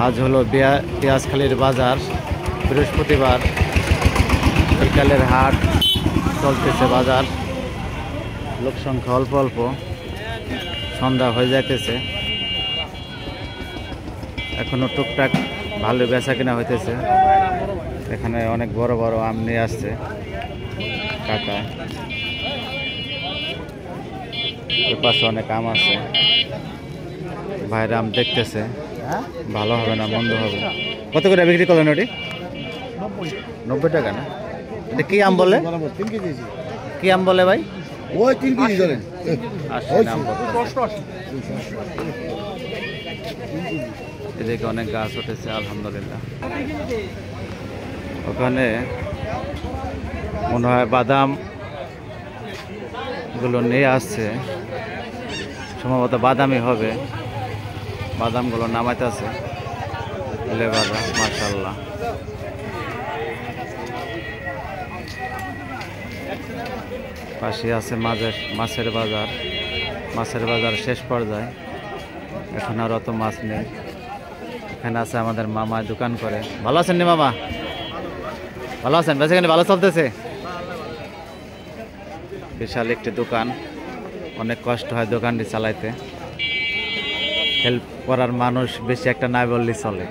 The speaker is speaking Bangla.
আজ হলো পেঁয়াজখালীর বাজার, বৃহস্পতিবার বিকালের হাট চলতেছে। বাজার লোক সংখ্যা অল্প অল্প, সন্ধ্যা হয়ে যাইতেছে। এখনো টুকটাক ভালো বেচা কিনা হইতেছে। এখানে অনেক বড় বড় আম নিয়ে আসছে কাকা। এর পাশে অনেক আম আছে, ভাইরা আম দেখতেছে। ভালো হবে না মন্দ হবে। কত করে বিক্রি করলেন ওটি? 90 টাকা না? এটা কি আম বলে? কি আম বলে ভাই? ওই 3 কেজি ধরেন। এদিকে অনেক গাছ উঠেছে আলহামদুলিল্লাহ। ওখানে মনে হয় বাদাম গুলো নিয়ে আসছে, সম্ভবত বাদামই হবে। বাদামগুলো নামাইতেছে লেবাররা, মাশাআল্লাহ। পাশে আছে মাছের বাজার। মাছের বাজার শেষ পর্যায়ে, এখন আর অত মাছ নেই। এখানে আছে আমাদের মামা, দোকান করে। ভালো আছেন নি মামা? ভালো আছেন? বেচাকেনি ভালো চলতেছে? বিশাল একটি দোকান, অনেক কষ্ট হয় দোকানটি চালাইতে। হেল্প করার মানুষ বেশি একটা নাই বললেই চলে।